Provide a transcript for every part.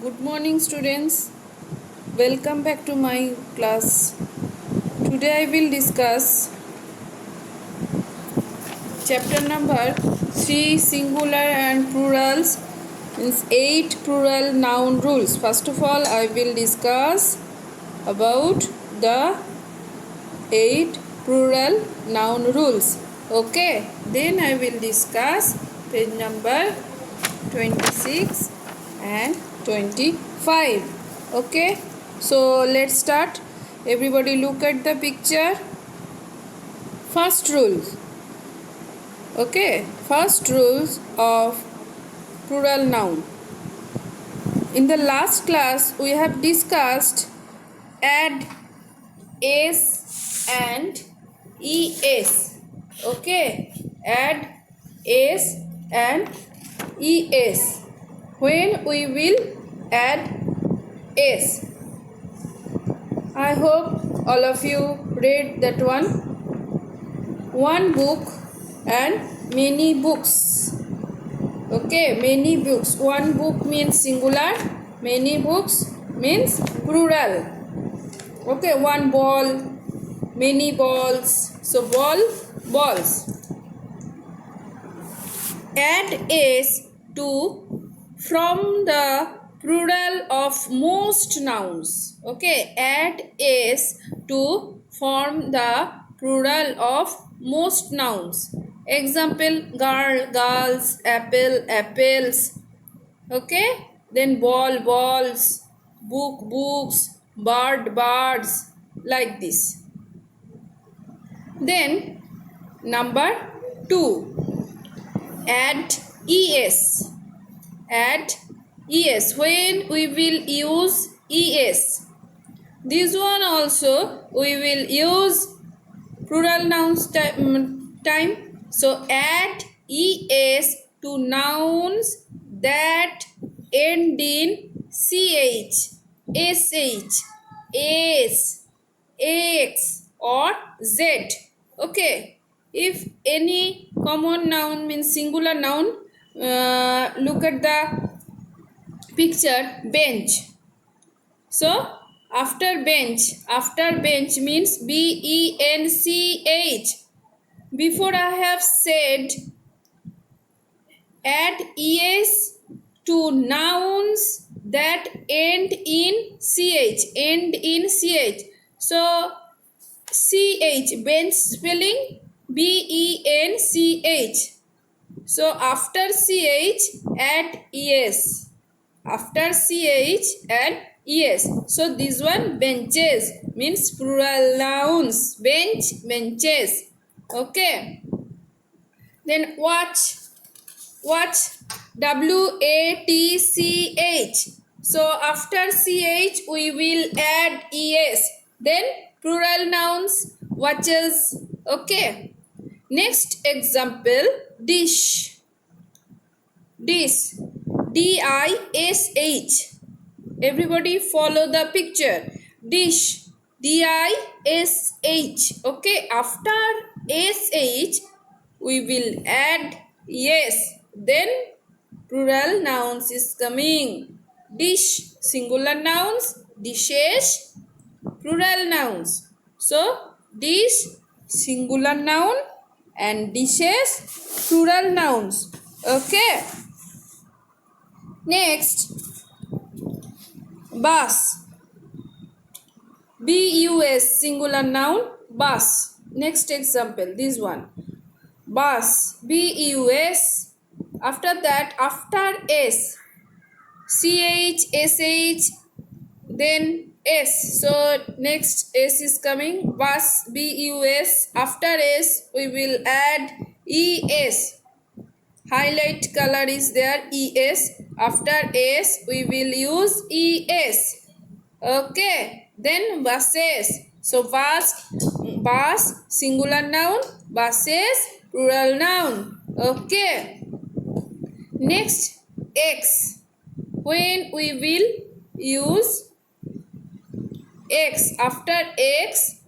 Good morning, students. Welcome back to my class. Today I will discuss chapter number 3 singular and plurals, means 8 plural noun rules. First of all, I will discuss about the 8 plural noun rules. Okay, then I will discuss page number 26 and 25. Okay, so let's start. Everybody look at the picture. First rules. Okay, first rules of plural noun. In the last class we have discussed add s and es. Okay, add s and es. When we will add s? I hope all of you read that one. One book and many books. Okay, many books. One book means singular, many books means plural. Okay, one ball, many balls. So ball, balls. Add s to from the plural of most nouns. Okay, add s to form the plural of most nouns. Example, girl, girls, apple, apples. Okay, then ball, balls, book, books, bird, birds, like this. Then number 2, add es. Add es. When we will use es? This one also we will use plural nouns time. So add es to nouns that end in ch, sh, s, x or z. Okay, if any common noun means singular noun, look at the picture, bench. So after bench means bench. Before I have said add es to nouns that end in ch. So ch, bench spelling bench. So after ch add es. After ch add es. So this one benches means plural nouns. Bench, benches. Okay. Then watch. watch. So after ch we will add es. Then plural nouns, watches. Okay. Next example, dish. Dish. dish. Everybody follow the picture. Dish. dish. Okay. After sh we will add yes. Then plural nouns is coming. Dish, singular nouns. Dishes, plural nouns. So dish, singular noun, and dishes, plural nouns. Okay. Next, bus. bus, singular noun, bus. Next example, this one. Bus, bus. After that, after s, ch, then s. So next s is coming. Bus, bus. After s we will add es. Highlight color is there, es. After s we will use es. Okay. Then buses. So bus, singular noun. Buses, plural noun. Okay. Next, x. When we will use x? After x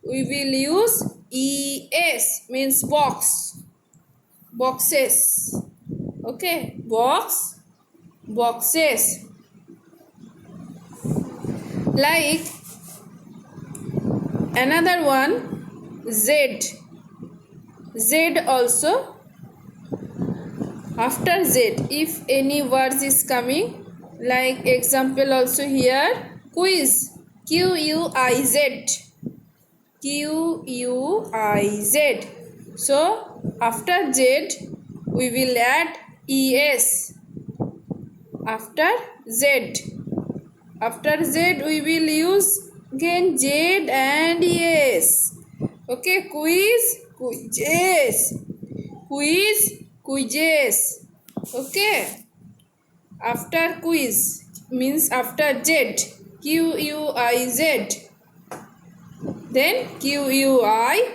we will use es, means box, boxes. Okay, box, boxes. Like another one, Z. Z also. After Z, if any words is coming, like example also here, quiz. Quiz. Quiz. So after Z we will add es. After Z we will use again Z and es. Okay, quizzes. Okay, after quiz means after Z, quiz, then quizzes.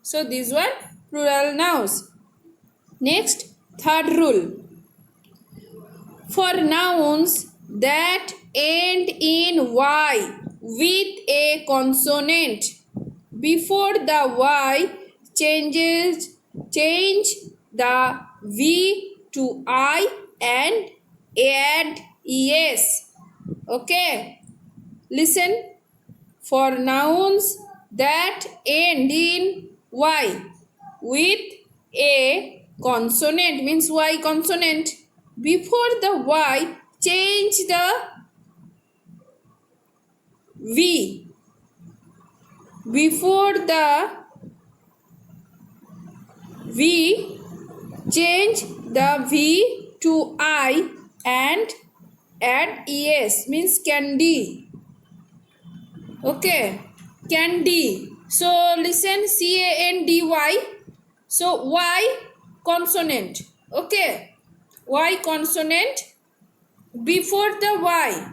So this one plural nouns. Next, third rule. For nouns that end in y with a consonant, before the y change the v to I and add es. Okay, listen. For nouns that end in y with a consonant means y consonant, before the y change the v. Before the v change the v to I and add es means candy. Okay, candy. So listen, candy. So y consonant. Okay, y consonant before the y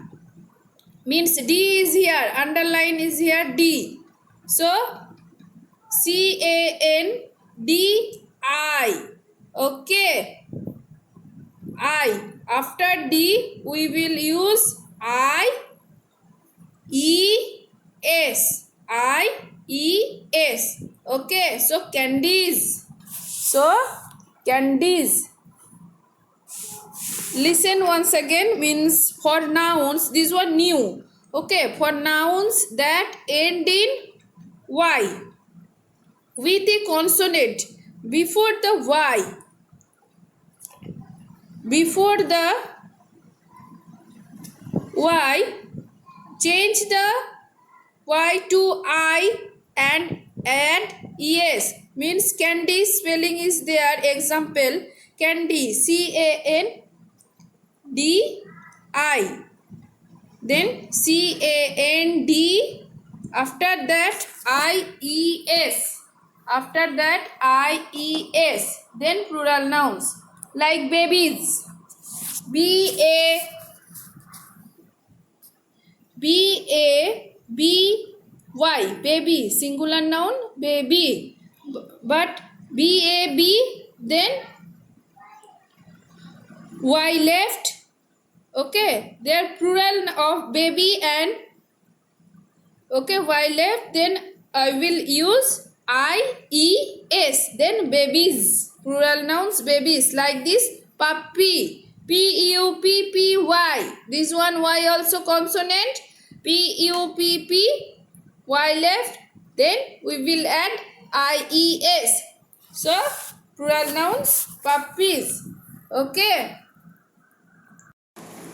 means d is here, underline is here d. So candy. Okay, I. After d we will use ies. Okay, so candies. Listen once again, means for nouns, this one new. Okay, for nouns that end in y with a consonant, before the y change the y to I and add es means candy. Spelling is there. Example, candy, candy, then candy, after that ies, then plural nouns like babies, by, baby, singular noun baby, but bab, then y left. Okay, there plural of baby and okay, y left, then I will use ies, then babies, plural nouns babies, like this, puppy, puppy, this one y also consonant, pupp, y left, then we will add ies. So plural nouns puppies. Okay,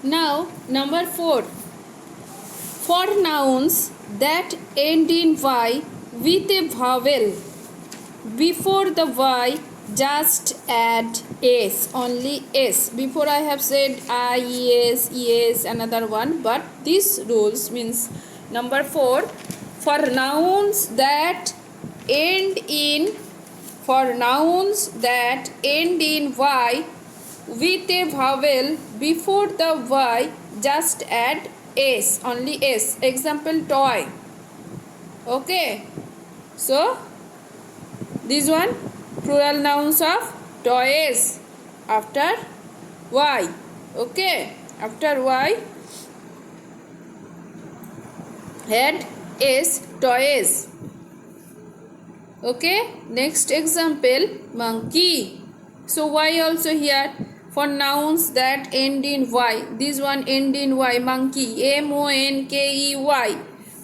now number 4. For nouns that end in y with a vowel, before the y just add s, only s. Before I have said ies, es, another one, but this rules means number 4. For nouns that end in y with a vowel, before the y just add s, only s. Example, toy. Okay, so this one plural nouns of toys after y. Okay, after y add s, toys. Okay, next example, monkey. So y also here. for nouns that end in y. This one end in y, monkey, monkey.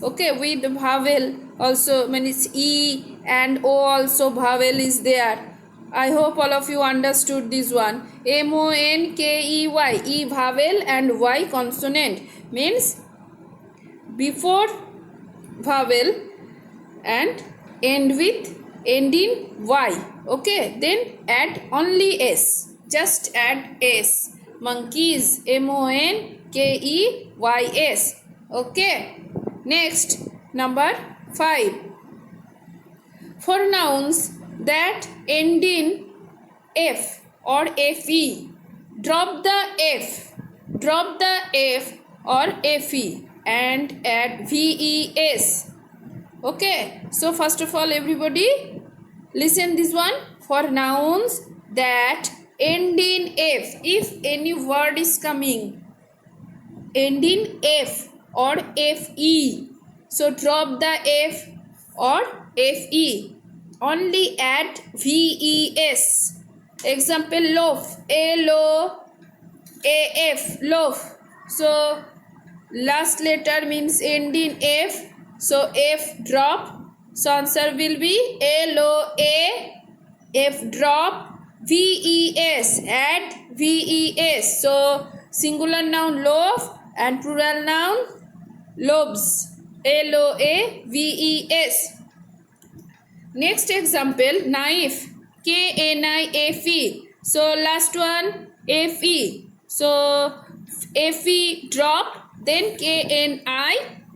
Okay, with vowel also means e and o also vowel is there. I hope all of you understood this one. monkey, e vowel and y consonant means before vowel and end in y. Okay, then add only s, just add s. Monkeys, monkeys. Okay, next number 5. For nouns that end in f or fe, drop the f or fe and add ves. Okay, so first of all everybody listen this one. For nouns that end in f, if any word is coming end in f or fe, so drop the f or fe, only add ves. Example, loaf, loaf, loaf. So last letter means end in f, so f drop, so answer will be loa, f drop, ves, add ves. So singular noun loaf and plural noun loaves, loaves. Next example, knife, knife. So last one fe, so fe drop, then kni,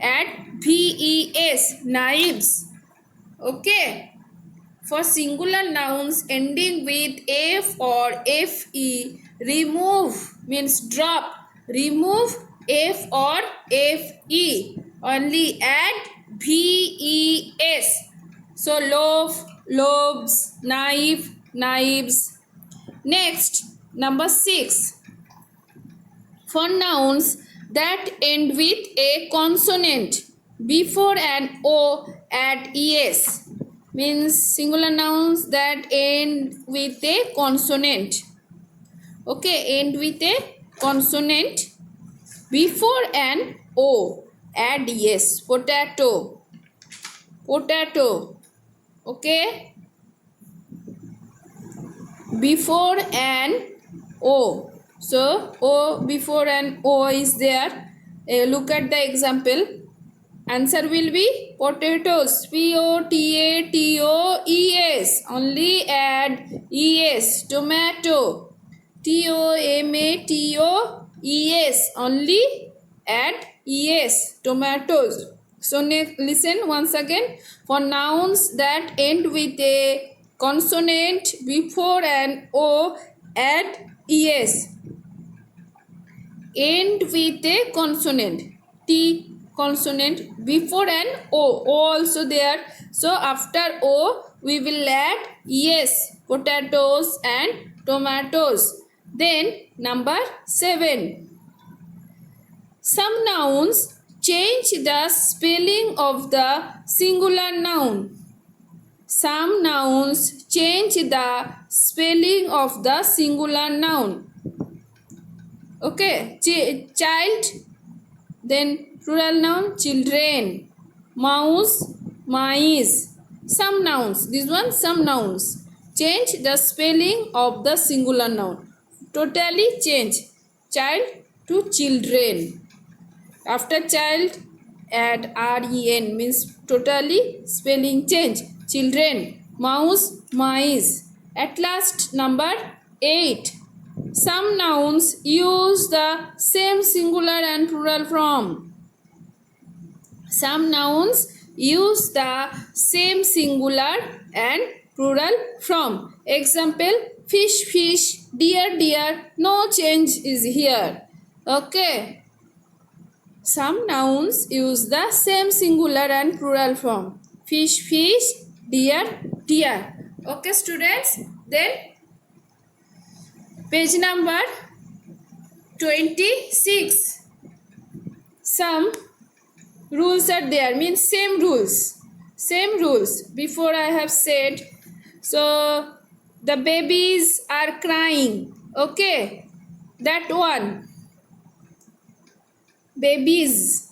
add ves, knives. Okay, for singular nouns ending with f or fe, remove means drop, remove f or fe, only add ves. So loaf, loaves, knife, knives. Next, number 6. For nouns that end with a consonant before an o, add es. Means singular nouns that end with a consonant. Okay, end with a consonant before an o, add es. Potato, potato. Okay, before an o, so o before an o is there. Look at the example. Answer will be potatoes, potato-es, only add es. Tomato, tomato-es, only add es. Tomatoes. So listen once again. For nouns that end with a consonant before an o, add es. End with a consonant, t consonant, before an o also there, so after o we will add es, potatoes and tomatoes. Then number 7. Some nouns change the spelling of the singular noun. Some nouns change the spelling of the singular noun. Okay, child, then plural noun children, mouse, mice. Some nouns, this one some nouns change the spelling of the singular noun, totally change, child to children. After child add ren, means totally spelling change, children, mouse, mice. At last number 8. Some nouns use the same singular and plural form. Some nouns use the same singular and plural form. Example, fish, fish, deer, deer. No change is here. Okay. Some nouns use the same singular and plural form. Fish, fish, deer, deer. Okay, students. Then page number 26. Some rules are there, means same rules. Same rules. Before I have said, so the babies are crying. Okay, that one. Babies.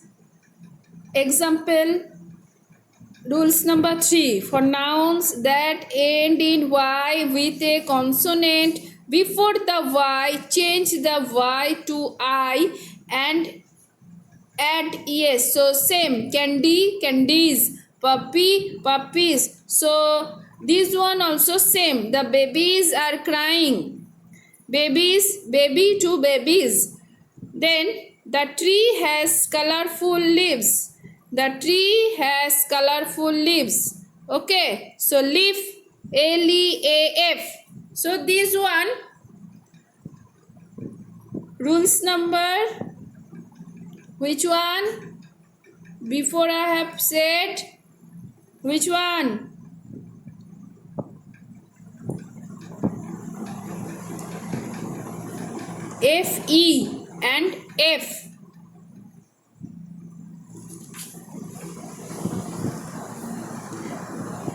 Example, rules number 3. For nouns that end in Y with a consonant before the Y, change the Y to I and add es. So same, candy, candies, puppy, puppies. So this one also same. The babies are crying. Babies, baby to babies. Then the tree has colorful leaves. The tree has colorful leaves. Okay, so leaf, Leaf. So this one, rules number, which one? Before I have said, which one? Fe and F.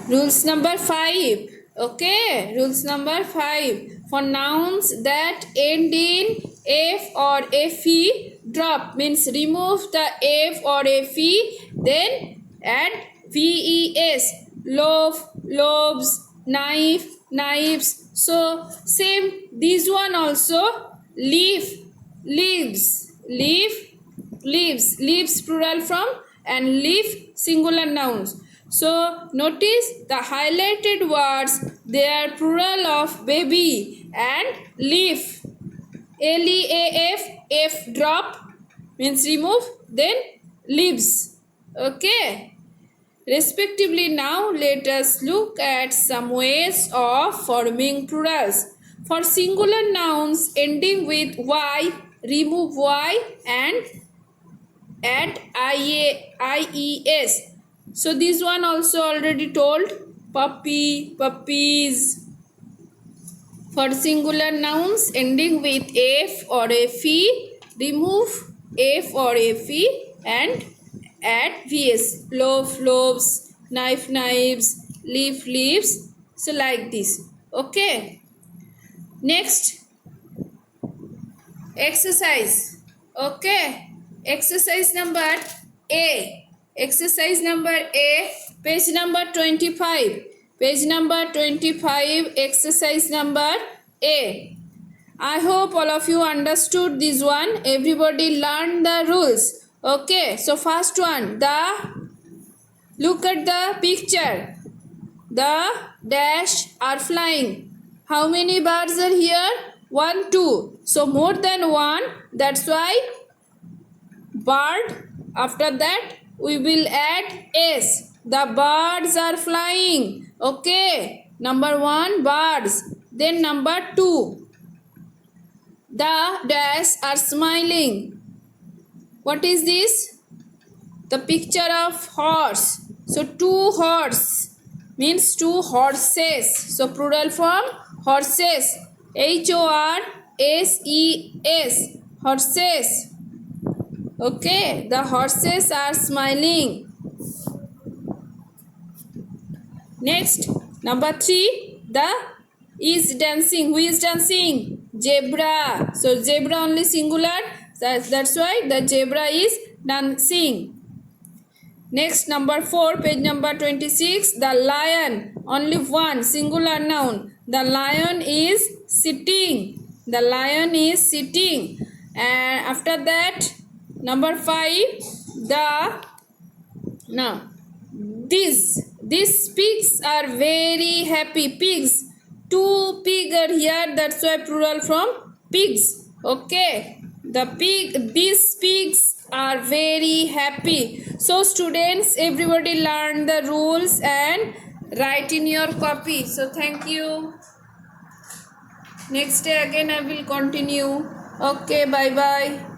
Rules number 5. Okay, rules number 5. For nouns that end in F or Fe, drop means remove the F or Fe, then add VES. Loaf, loaves, knife, knives. So same, this one also. Leaf, leaves, leaf, leaves, leaves plural from, and leaf singular nouns. So notice the highlighted words, they are plural of baby and leaf. Leaf, F drop means remove, then leaves. Okay. Respectively, now let us look at some ways of forming plurals. For singular nouns ending with Y, remove Y and add IES. So this one also already told. Puppy, puppies. For singular nouns ending with F or Fe, remove F or Fe and add VS. Loaf, loaves, knife, knives, leaf, leaves. So like this. Okay. Next, exercise. Okay. Exercise number A. Exercise number A, page number 25. Page number 25, exercise number A. I hope all of you understood this one. Everybody learned the rules. Okay, so first one, look at the picture. The dash are flying. How many birds are here? 1, 2. So more than one. That's why bird. After that, we will add S. The birds are flying. Okay. Number 1, birds. Then number 2, the dash are smiling. What is this? The picture of horse. So 2 horse means 2 horses. So plural form horses. HORSES. Horses. Okay, the horses are smiling. Next, number 3, the is dancing. Who is dancing? Zebra. So zebra only singular. That's why the zebra is dancing. Next, number 4, page number 26, the lion. Only one singular noun. The lion is sitting. The lion is sitting. And after that, number 5, these pigs are very happy. Pigs. 2 pigs are here. That's why plural from pigs. Okay. These pigs are very happy. So students, everybody learn the rules and write in your copy. So thank you. Next day again I will continue. Okay, bye bye.